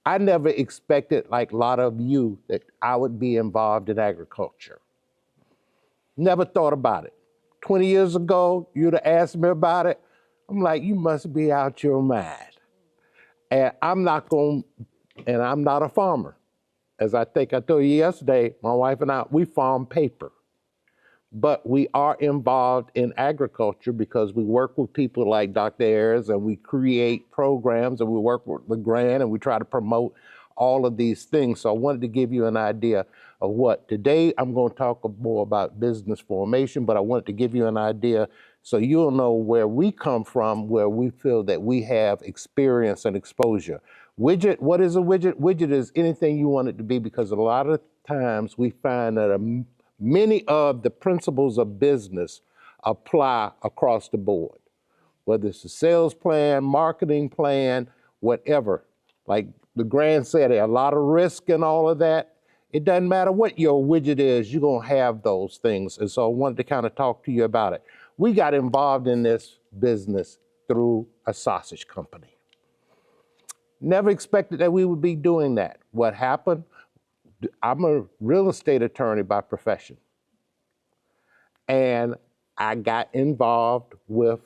I never expected, like a lot of you, that I would be involved in agriculture. Never thought about it. 20 years ago, you'd have asked me about it. I'm like, you must be out your mind. And I'm not a farmer. As I think I told you yesterday, my wife and I, we farm paper. But we are involved in agriculture because we work with people like Dr. Ayers, and we create programs, and we work with the grant, and we try to promote all of these things. So I wanted to give you an idea of what. Today I'm going to talk more about business formation, but I wanted to give you an idea so you'll know where we come from, where we feel that we have experience and exposure. Widget, what is a widget? Widget is anything you want it to be, because a lot of times we find that many of the principles of business apply across the board, whether it's a sales plan, marketing plan, whatever. Like the Grand said, a lot of risk and all of that. It doesn't matter what your widget is, you're gonna have those things. And so I wanted to kind of talk to you about it. We got involved in this business through a sausage company. Never expected that we would be doing that. What happened? I'm a real estate attorney by profession. And I got involved with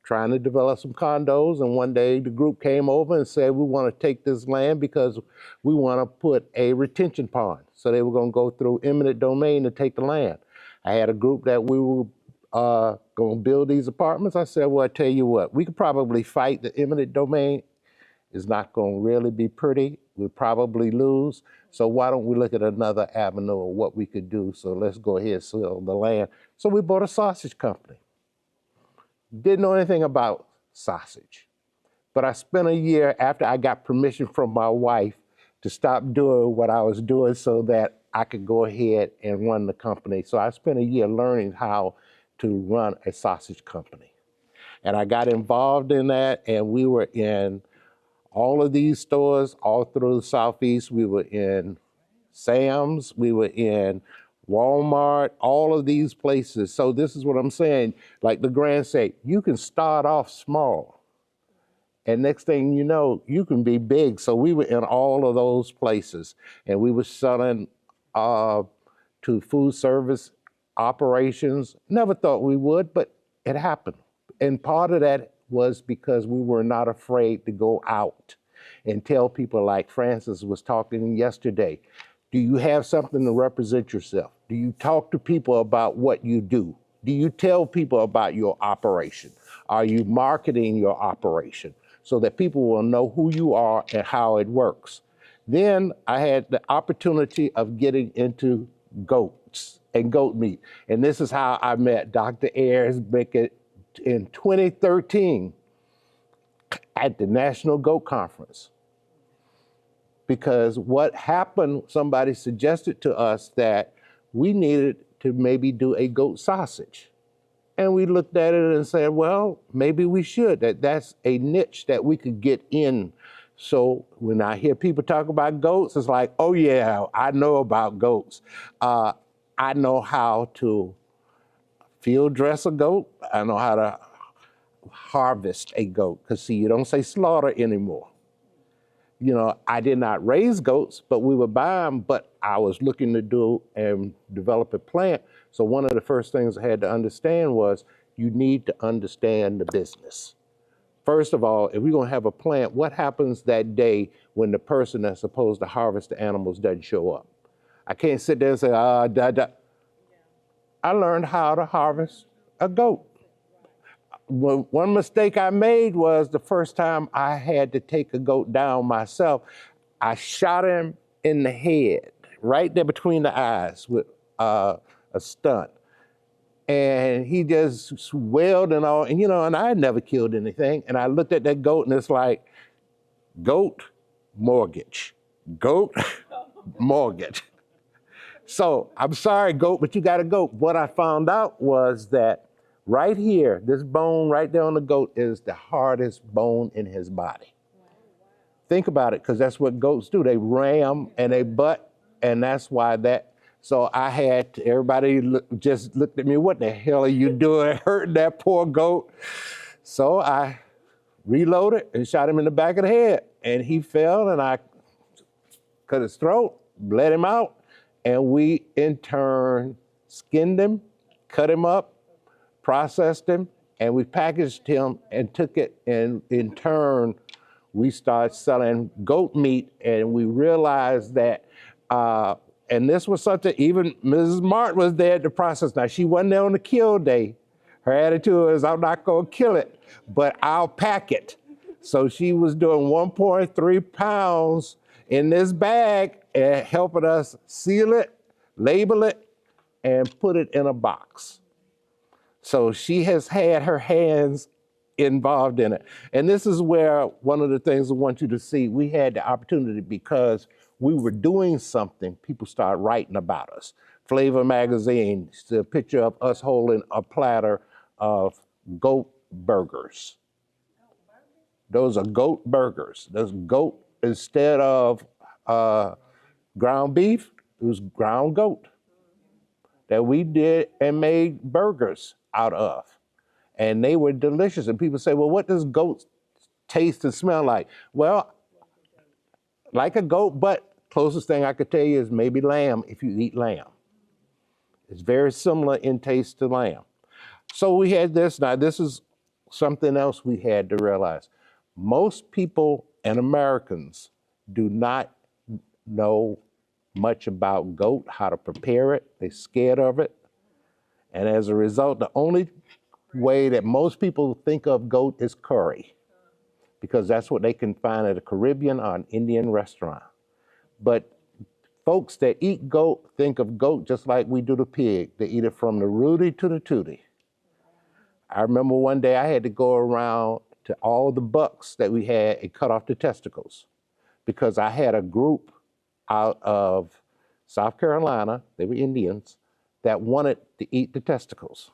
trying to develop some condos, and one day the group came over and said, we want to take this land because we want to put a retention pond. So they were going to go through eminent domain to take the land. I had a group that we were going to build these apartments. I said, well, I tell you what, we could probably fight the eminent domain. It's not going to really be pretty. We'll probably lose. So why don't we look at another avenue of what we could do? So let's go ahead and sell the land. So we bought a sausage company. Didn't know anything about sausage. But I spent a year after I got permission from my wife to stop doing what I was doing so that I could go ahead and run the company. So I spent a year learning how to run a sausage company. And I got involved in that, and we were in all of these stores all through the Southeast. We were in Sam's, we were in Walmart, all of these places. So this is what I'm saying, like the Grand say, you can start off small, and next thing you know, you can be big. So we were in all of those places, and we were selling to food service operations. Never thought we would, but it happened. And part of that was because we were not afraid to go out and tell people, like Francis was talking yesterday, do you have something to represent yourself? Do you talk to people about what you do? Do you tell people about your operation? Are you marketing your operation so that people will know who you are and how it works? Then I had the opportunity of getting into goats and goat meat. And this is how I met Dr. Ayers in 2013 at the National Goat Conference. Because what happened, somebody suggested to us that we needed to maybe do a goat sausage. And we looked at it and said, well, maybe we should. That's a niche that we could get in. So when I hear people talk about goats, it's like, oh yeah, I know about goats. I know how to field dress a goat. I know how to harvest a goat. Because see, you don't say slaughter anymore. You know, I did not raise goats, but we would buy them, but I was looking to do and develop a plant. So one of the first things I had to understand was you need to understand the business. First of all, if we're gonna have a plant, what happens that day when the person that's supposed to harvest the animals doesn't show up? I can't sit there and say, I learned how to harvest a goat. One mistake I made was the first time I had to take a goat down myself, I shot him in the head, right there between the eyes with a stunt. And he just wailed and all, and and I had never killed anything. And I looked at that goat and it's like, goat, mortgage, goat, mortgage. So I'm sorry, goat, but you got a goat. What I found out was that right here, this bone right there on the goat is the hardest bone in his body. Think about it, because that's what goats do. They ram and they butt, and that's why that. So I had everybody just looked at me, what the hell are you doing, hurting that poor goat? So I reloaded and shot him in the back of the head, and he fell, and I cut his throat, let him out, and we in turn skinned him, cut him up, processed him, and we packaged him and took it, and in turn, we started selling goat meat, and we realized that, and this was something, even Mrs. Martin was there at the process. Now, she wasn't there on the kill day. Her attitude is, I'm not gonna kill it, but I'll pack it. So she was doing 1.3 pounds in this bag and helping us seal it, label it, and put it in a box. So she has had her hands involved in it. And this is where one of the things I want you to see, we had the opportunity because we were doing something, people started writing about us. Flavor Magazine, the picture of us holding a platter of goat burgers. Those are goat burgers. Those goat, instead of ground beef, it was ground goat that we did and made burgers out of. And they were delicious. And people say, well, what does goat taste and smell like? Well, like a goat, but closest thing I could tell you is maybe lamb if you eat lamb. It's very similar in taste to lamb. So we had this. Now, this is something else we had to realize. Most people and Americans do not know much about goat, how to prepare it. They're scared of it. And as a result, the only way that most people think of goat is curry, because that's what they can find at a Caribbean or an Indian restaurant. But folks that eat goat think of goat just like we do the pig. They eat it from the rooty to the tooty. I remember one day I had to go around to all the bucks that we had and cut off the testicles, because I had a group out of South Carolina, they were Indians, that wanted to eat the testicles.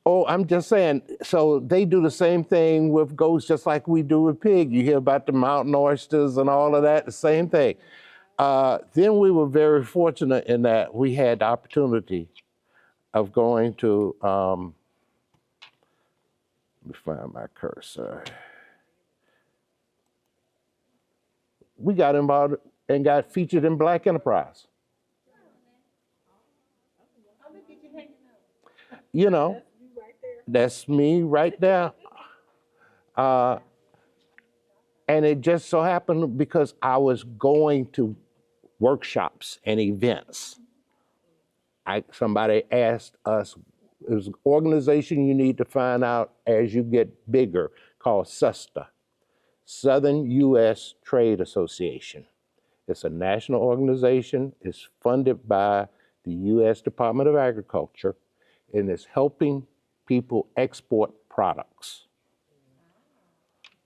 Oh, I'm just saying, so they do the same thing with goats just like we do with pig. You hear about the mountain oysters and all of that, the same thing. Then we were very fortunate in that we had the opportunity of going to, let me find my cursor. We got involved and got featured in Black Enterprise. You know, that's me right there. And it just so happened because I was going to workshops and events. Somebody asked us, there's an organization you need to find out as you get bigger called SUSTA, Southern U.S. Trade Association. It's a national organization. It's funded by the U.S. Department of Agriculture, and it's helping people export products.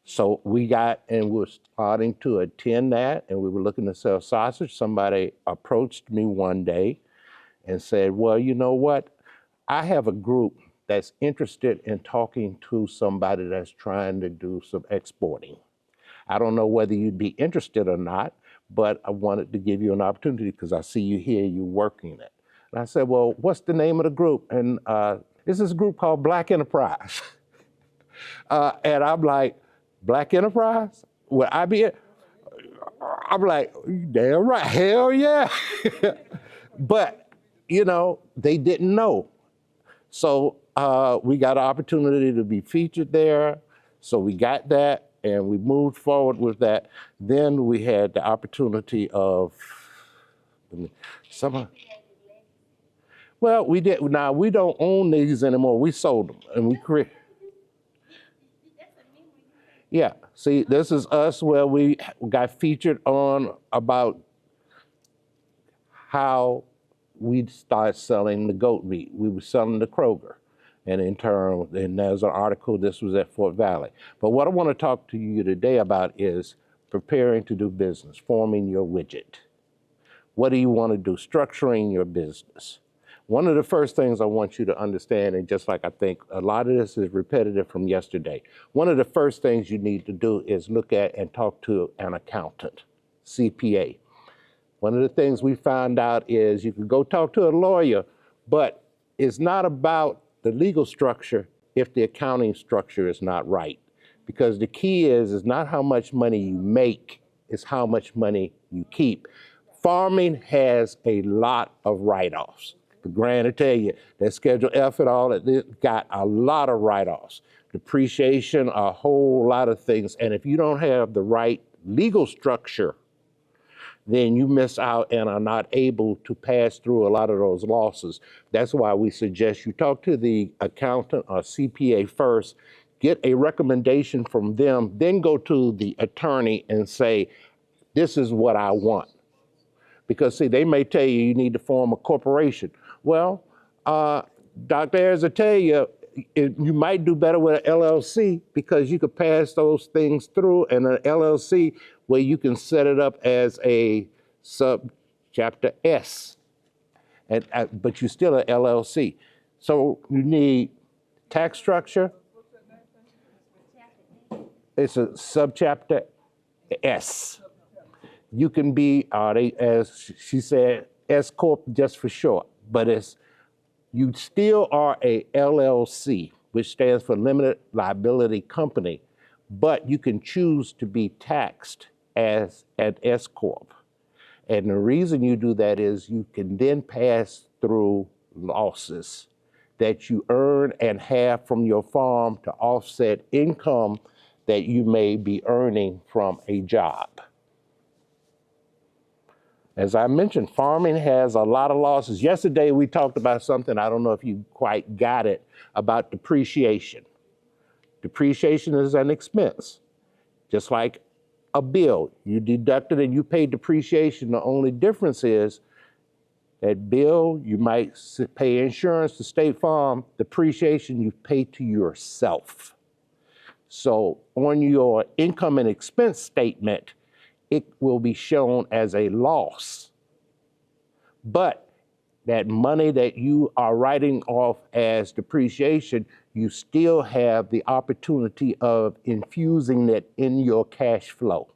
So we got, and we're starting to attend that, and we were looking to sell sausage. Somebody approached me one day and said, well, you know what? I have a group that's interested in talking to somebody that's trying to do some exporting. I don't know whether you'd be interested or not, but I wanted to give you an opportunity because I see you here, you're working it. And I said, well, what's the name of the group? And this is a group called Black Enterprise. And I'm like, Black Enterprise? Would I be it? I'm like, damn right, hell yeah. But, you know, they didn't know. So we got an opportunity to be featured there. So we got that and we moved forward with that. Then we had the opportunity of, well, we did. Now we don't own these anymore. We sold them and we created. Yeah, see, this is us where we got featured on about how we started selling the goat meat. We were selling to Kroger. And in turn, and there's an article, this was at Fort Valley. But what I want to talk to you today about is preparing to do business, forming your widget. What do you want to do? Structuring your business. One of the first things I want you to understand, and just like I think a lot of this is repetitive from yesterday, one of the first things you need to do is look at and talk to an accountant, CPA. One of the things we found out is you can go talk to a lawyer, but it's not about the legal structure if the accounting structure is not right. Because the key is not how much money you make, is how much money you keep. Farming has a lot of write-offs. The grant will tell you that Schedule F and all that, it got a lot of write-offs. Depreciation, a whole lot of things. And if you don't have the right legal structure, then you miss out and are not able to pass through a lot of those losses. That's why we suggest you talk to the accountant or CPA first, get a recommendation from them, then go to the attorney and say, this is what I want. Because see, they may tell you need to form a corporation. Well, Dr. Ayers will tell you, you might do better with an LLC because you could pass those things through, and an LLC where you can set it up as a subchapter S, but you're still an LLC. So you need tax structure. It's a subchapter S. You can be, as she said, S Corp just for short, but you still are a LLC, which stands for Limited Liability Company, but you can choose to be taxed as an S Corp. And the reason you do that is you can then pass through losses that you earn and have from your farm to offset income that you may be earning from a job. As I mentioned, farming has a lot of losses. Yesterday, we talked about something, I don't know if you quite got it, about depreciation. Depreciation is an expense, just like a bill. You deduct it and you pay depreciation. The only difference is that bill, you might pay insurance to State Farm. Depreciation, you pay to yourself. So on your income and expense statement, it will be shown as a loss. But that money that you are writing off as depreciation, you still have the opportunity of infusing it in your cash flow.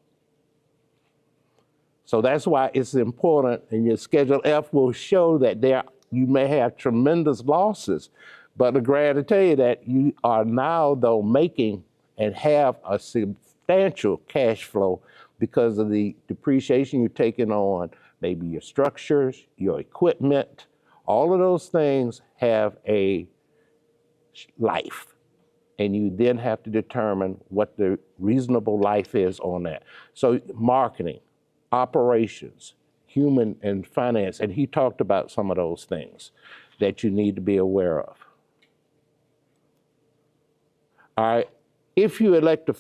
So that's why it's important, and your Schedule F will show that you may have tremendous losses, but the grant will tell you that you are now, though, making and have a substantial cash flow because of the depreciation you're taking on, maybe your structures, your equipment, all of those things have a life. And you then have to determine what the reasonable life is on that. So marketing, operations, human and finance, and he talked about some of those things that you need to be aware of. All right, if you elect to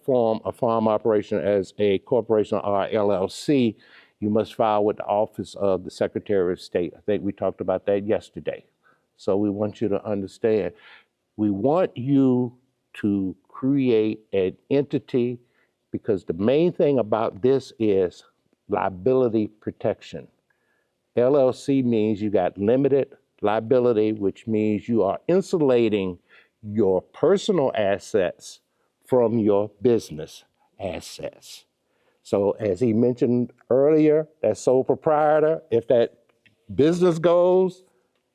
form a farm operation as a corporation or LLC, you must file with the Office of the Secretary of State. I think we talked about that yesterday. So we want you to understand, we want you to create an entity because the main thing about this is liability protection. LLC means you got limited liability, which means you are insulating your personal assets from your business assets. So as he mentioned earlier, that sole proprietor, if that business goes,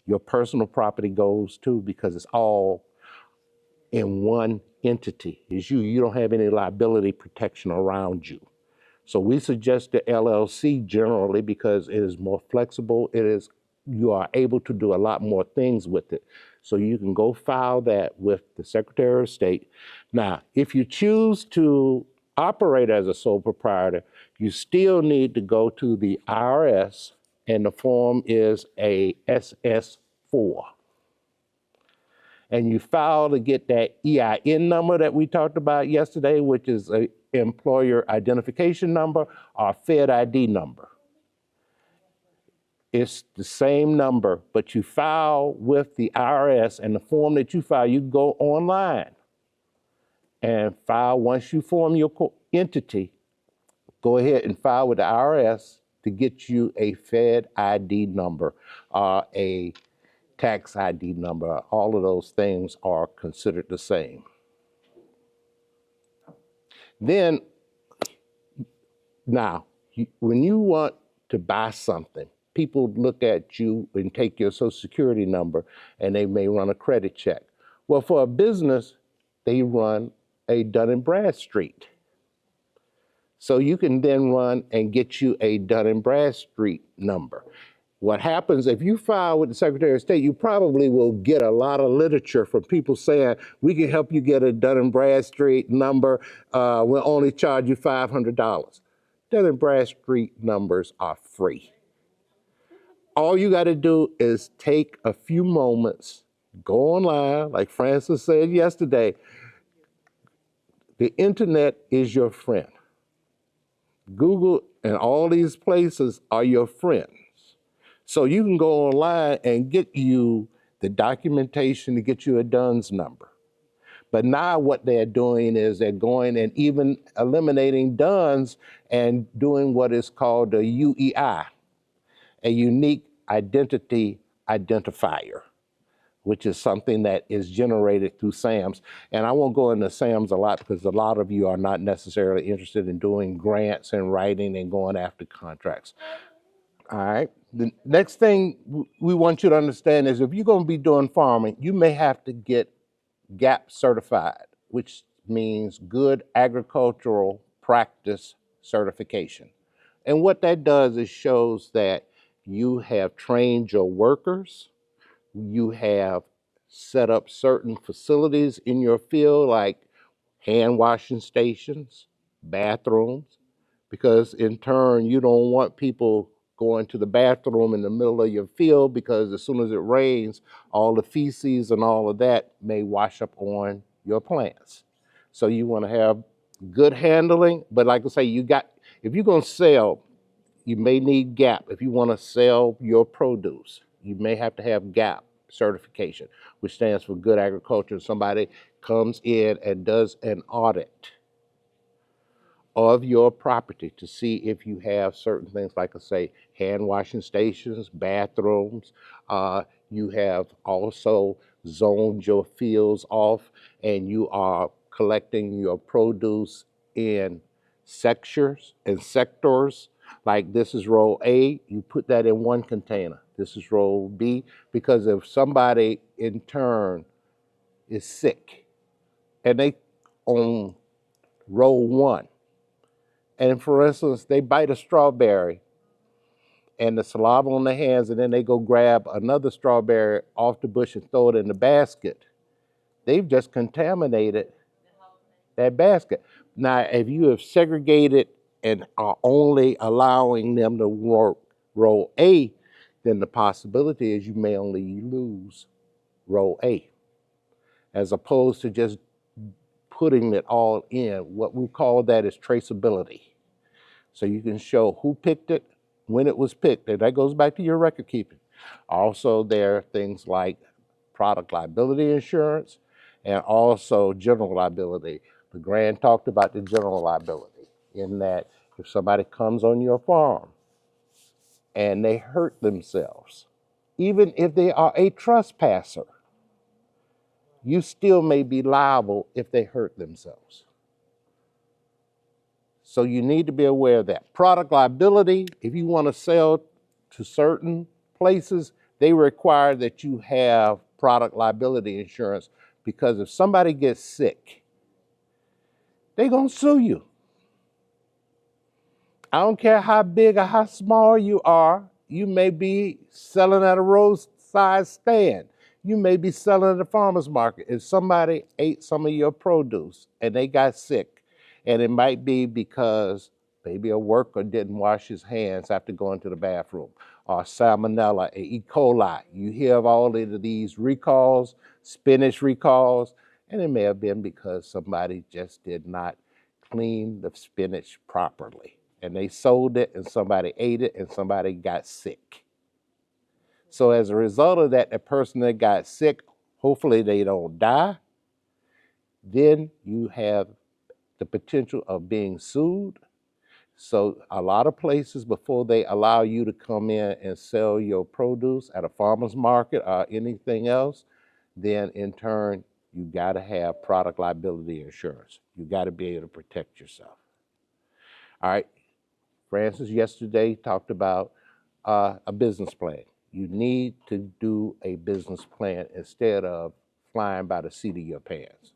your personal property goes too, because it's all in one entity. It's you. You don't have any liability protection around you. So we suggest the LLC generally because it is more flexible. You are able to do a lot more things with it. So you can go file that with the Secretary of State. Now, if you choose to operate as a sole proprietor, you still need to go to the IRS, and the form is a SS4. And you file to get that EIN number that we talked about yesterday, which is an employer identification number or Fed ID number. It's the same number, but you file with the IRS, and the form that you file, you go online and file. Once you form your entity, go ahead and file with the IRS to get you a Fed ID number, a tax ID number. All of those things are considered the same. Then, now, when you want to buy something, people look at you and take your Social Security number, and they may run a credit check. Well, for a business, they run a Dun & Bradstreet. So you can then run and get you a Dun& Bradstreet number. What happens if you file with the Secretary of State, you probably will get a lot of literature from people saying, we can help you get a Dun& Bradstreet number. We'll only charge you $500. Dun & Bradstreet numbers are free. All you got to do is take a few moments, go online, like Francis said yesterday. The internet is your friend. Google and all these places are your friends. So you can go online and get you the documentation to get you a DUNS number. But now what they're doing is they're going and even eliminating DUNS and doing what is called a UEI, a unique identity identifier, which is something that is generated through SAMs. And I won't go into SAMs a lot because a lot of you are not necessarily interested in doing grants and writing and going after contracts. All right. The next thing we want you to understand is if you're going to be doing farming, you may have to get GAP certified, which means Good Agricultural Practice Certification. And what that does is shows that you have trained your workers, you have set up certain facilities in your field like hand washing stations, bathrooms, because in turn you don't want people going to the bathroom in the middle of your field because as soon as it rains, all the feces and all of that may wash up on your plants. So you want to have good handling, but like I say, if you're going to sell, you may need GAP. If you want to sell your produce, you may have to have GAP certification, which stands for Good Agriculture. Somebody comes in and does an audit of your property to see if you have certain things like I say, hand washing stations, bathrooms. You have also zoned your fields off and you are collecting your produce in sectors and sectors. Like this is row A, you put that in one container. This is row B, because if somebody in turn is sick and they on row 1, and for instance, they bite a strawberry and the saliva on their hands, and then they go grab another strawberry off the bush and throw it in the basket. They've just contaminated that basket. Now, if you have segregated and are only allowing them to work row A, then the possibility is you may only lose row A, as opposed to just putting it all in. What we call that is traceability. So you can show who picked it, when it was picked, and that goes back to your record keeping. Also, there are things like product liability insurance and also general liability. The grant talked about the general liability in that if somebody comes on your farm and they hurt themselves, even if they are a trespasser, you still may be liable if they hurt themselves. So you need to be aware of that. Product liability, if you want to sell to certain places, they require that you have product liability insurance, because if somebody gets sick, they're going to sue you. I don't care how big or how small you are. You may be selling at a roadside stand. You may be selling at a farmer's market. If somebody ate some of your produce and they got sick, and it might be because maybe a worker didn't wash his hands after going to the bathroom, or salmonella, E. coli. You hear of all of these recalls, spinach recalls, and it may have been because somebody just did not clean the spinach properly. And they sold it and somebody ate it and somebody got sick. So as a result of that, the person that got sick, hopefully they don't die, then you have the potential of being sued. So a lot of places, before they allow you to come in and sell your produce at a farmer's market or anything else, then in turn, you gotta have product liability insurance. You gotta be able to protect yourself. All right, Francis yesterday talked about a business plan. You need to do a business plan instead of flying by the seat of your pants.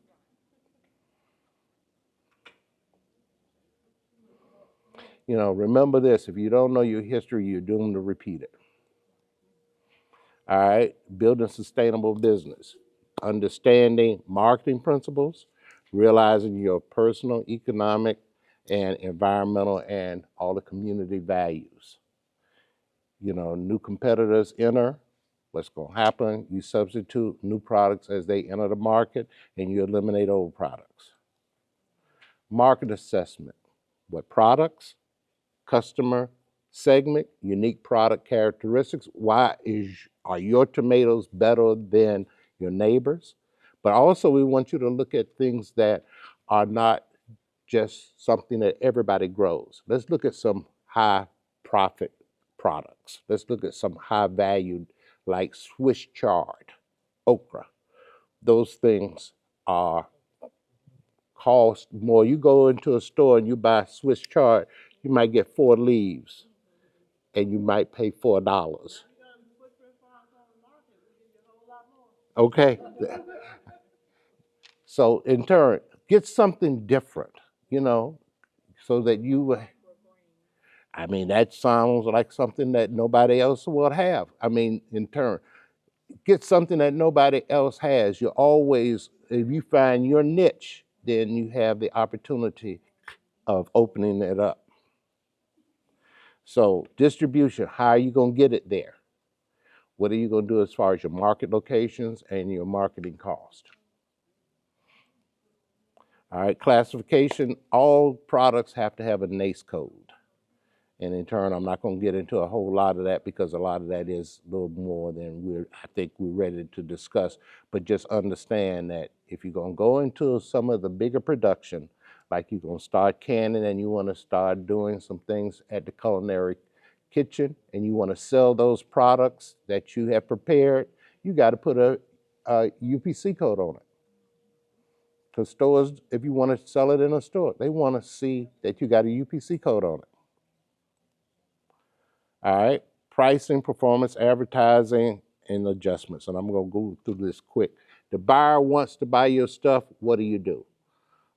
You know, remember this, if you don't know your history, you're doomed to repeat it. All right, building sustainable business, understanding marketing principles, realizing your personal, economic, and environmental and all the community values. You know, new competitors enter, what's going to happen? You substitute new products as they enter the market and you eliminate old products. Market assessment, what products, customer segment, unique product characteristics. Are your tomatoes better than your neighbors? But also we want you to look at things that are not just something that everybody grows. Let's look at some high profit products. Let's look at some high valued like Swiss chard, okra. Those things are cost more. You go into a store and you buy Swiss chard, you might get 4 leaves and you might pay $4. Okay. So in turn, get something different, you know, so that I mean, that sounds like something that nobody else will have. I mean, in turn, get something that nobody else has. You always, if you find your niche, then you have the opportunity of opening it up. So distribution, how are you going to get it there? What are you going to do as far as your market locations and your marketing cost? All right, classification, all products have to have a NACE code. And in turn, I'm not going to get into a whole lot of that because a lot of that is a little more than I think we're ready to discuss. But just understand that if you're going to go into some of the bigger production, like you're going to start canning and you want to start doing some things at the culinary kitchen and you want to sell those products that you have prepared, you got to put a UPC code on it. Because stores, if you want to sell it in a store, they want to see that you got a UPC code on it. All right, pricing, performance, advertising, and adjustments. And I'm going to go through this quick. The buyer wants to buy your stuff. What do?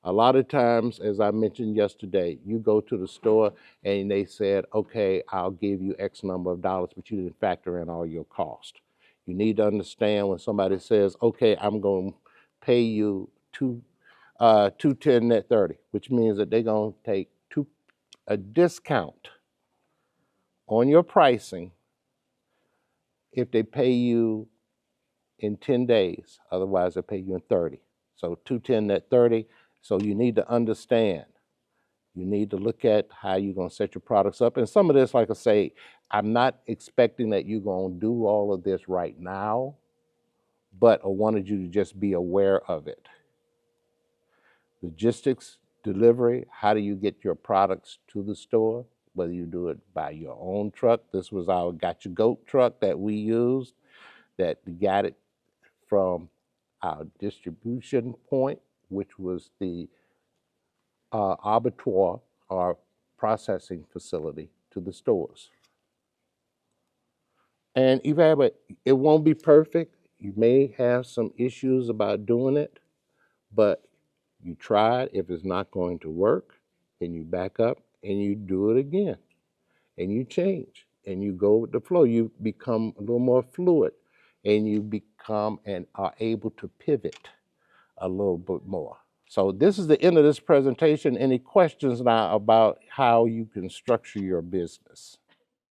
A lot of times, as I mentioned yesterday, you go to the store and they said, okay, I'll give you X number of dollars, but you didn't factor in all your cost. You need to understand when somebody says, okay, I'm going to pay you 210 net 30, which means that they're going to take a discount on your pricing if they pay you in 10 days. Otherwise, they pay you in 30. So 210 net 30. So you need to understand. You need to look at how you're going to set your products up. And some of this, like I say, I'm not expecting that you're going to do all of this right now, but I wanted you to just be aware of it. Logistics, delivery, how do you get your products to the store? Whether you do it by your own truck. This was our Got Your Goat truck that we used, that got it from our distribution point, which was the abattoir, our processing facility, to the stores. And it won't be perfect. You may have some issues about doing it, but you try it. If it's not going to work, then you back up and you do it again. And you change and you go with the flow. You become a little more fluid and you become and are able to pivot a little bit more. So this is the end of this presentation. Any questions now about how you can structure your business?